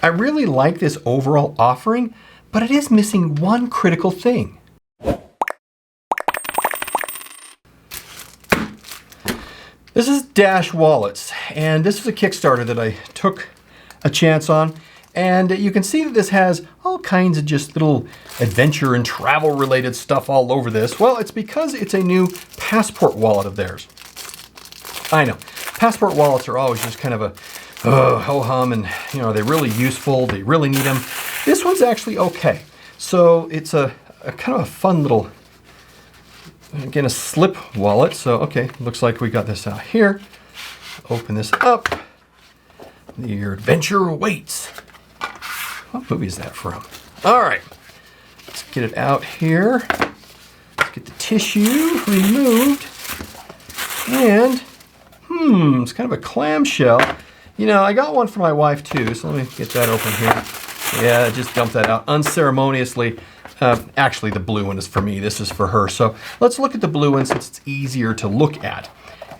I really like this overall offering, but it is missing one critical thing. This is Dash Wallets, and this is a Kickstarter that I took a chance on. And you can see that this has all kinds of just little adventure and travel related stuff all over this. Well, it's because it's a new passport wallet of theirs. I know, passport wallets are always just kind of a ho-hum, and you know, they're really useful, they really need them. This one's actually okay. So it's a kind of a fun little, again, a slip wallet. So, okay, looks like we got this out here. Open this up. Your adventure awaits. What movie is that from? All right, let's get it out here. Let's get the tissue removed. And, it's kind of a clamshell. You know, I got one for my wife too, so let me get that open here. Yeah, just dump that out unceremoniously. Actually, the blue one is for me. This is for her. So let's look at the blue one since it's easier to look at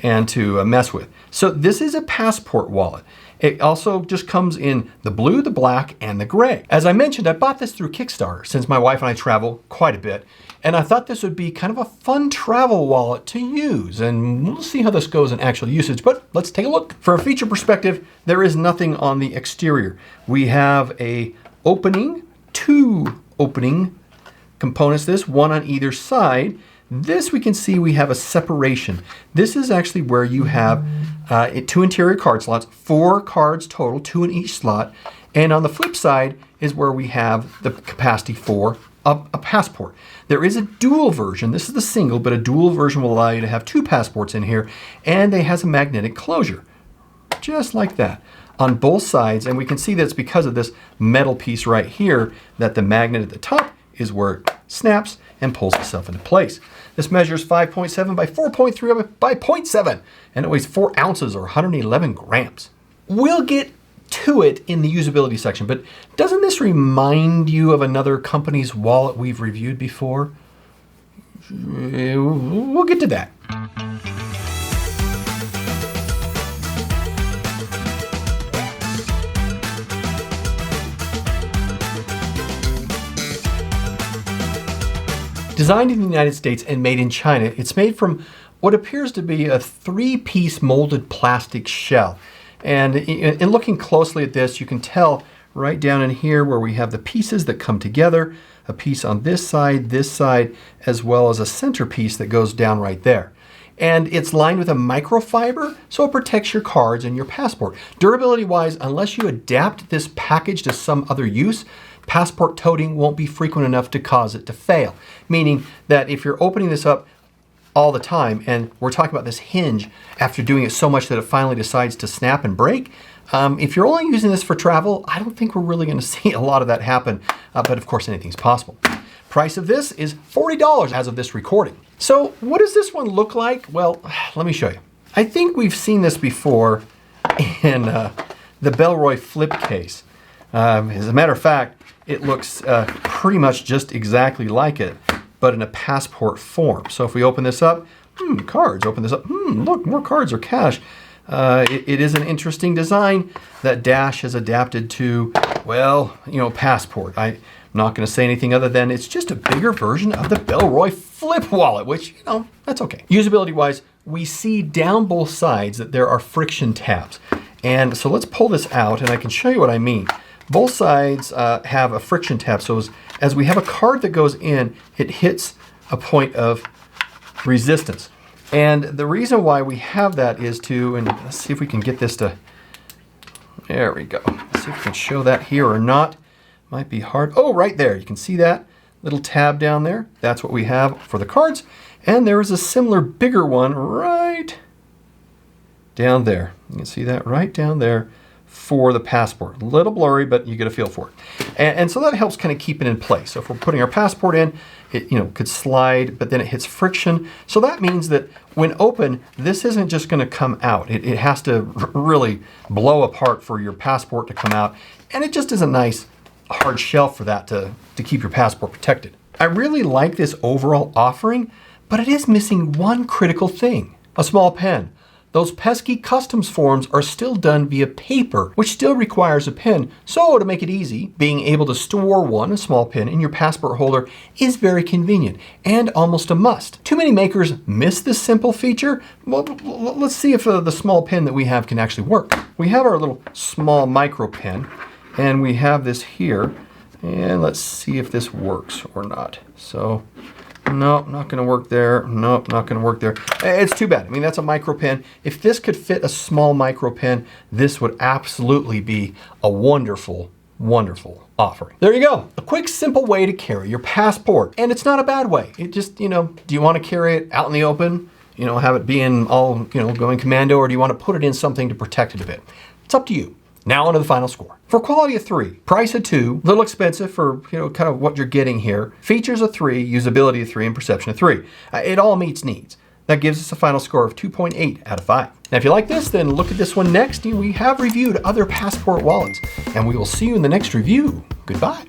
and to mess with. So this is a passport wallet. It also just comes in the blue, the black, and the gray. As I mentioned, I bought this through Kickstarter since my wife and I travel quite a bit. And I thought this would be kind of a fun travel wallet to use. And we'll see how this goes in actual usage, but let's take a look. From a feature perspective, there is nothing on the exterior. We have a opening, two opening components, this one on either side. This we can see we have a separation. This is actually where you have two interior card slots, 4 cards total, 2 in each slot. And on the flip side is where we have the capacity for a passport. There is a dual version. This is the single, but a dual version will allow you to have 2 passports in here. And it has a magnetic closure, just like that, on both sides. And we can see that it's because of this metal piece right here that the magnet at the top is where it snaps and pulls itself into place. This measures 5.7 by 4.3 by 0.7, and it weighs 4 ounces or 111 grams. We'll get to it in the usability section, but doesn't this remind you of another company's wallet we've reviewed before? We'll get to that. Designed in the United States and made in China, it's made from what appears to be a 3-piece molded plastic shell. And in looking closely at this, you can tell right down in here where we have the pieces that come together, a piece on this side, as well as a centerpiece that goes down right there. And it's lined with a microfiber, so it protects your cards and your passport. Durability-wise, unless you adapt this package to some other use, passport toting won't be frequent enough to cause it to fail. Meaning that if you're opening this up all the time, and we're talking about this hinge after doing it so much that it finally decides to snap and break, if you're only using this for travel, I don't think we're really going to see a lot of that happen. But of course, anything's possible. Price of this is $40 as of this recording. So what does this one look like? Well, let me show you. I think we've seen this before in the Bellroy flip case. As a matter of fact, it looks pretty much just exactly like it, but in a passport form. So if we open this up, cards, open this up, look, more cards or cash. It is an interesting design that Dash has adapted to, well, you know, passport. I'm not going to say anything other than it's just a bigger version of the Bellroy flip wallet, which, you know, that's okay. Usability-wise, we see down both sides that there are friction tabs. And so let's pull this out and I can show you what I mean. Both sides have a friction tab, so as we have a card that goes in, it hits a point of resistance. And the reason why we have that is to, and let's see if we can get this to, there we go. Let's see if we can show that here or not. Might be hard. Oh, right there. You can see that little tab down there. That's what we have for the cards. And there is a similar bigger one right down there. You can see that right down there for the passport. A little blurry, but you get a feel for it. And so that helps kind of keep it in place. So if we're putting our passport in, it could slide, but then it hits friction. So that means that when open, this isn't just going to come out. It has to really blow apart for your passport to come out. And it just is a nice hard shell for that to keep your passport protected. I really like this overall offering, but it is missing one critical thing: a small pen. those pesky customs forms are still done via paper, which still requires a pin. So to make it easy, being able to store one, a small pin, in your passport holder is very convenient and almost a must. Too many makers miss this simple feature. Well, let's see if the small pin that we have can actually work. We have our little small micro pin, and we have this here. And let's see if this works or not. So, nope, not gonna work there. Nope, not gonna work there. It's too bad. I mean, that's a micro pin. If this could fit a small micro pin, this would absolutely be a wonderful, wonderful offering. There you go. A quick, simple way to carry your passport. And it's not a bad way. It just, do you want to carry it out in the open? Have it being all, going commando, or do you want to put it in something to protect it a bit? It's up to you. Now onto the final score. For quality of 3, price of 2, a little expensive for kind of what you're getting here. Features of 3, usability of 3, and perception of 3. It all meets needs. That gives us a final score of 2.8 out of 5. Now if you like this, then look at this one next. We have reviewed other passport wallets, and we will see you in the next review. Goodbye.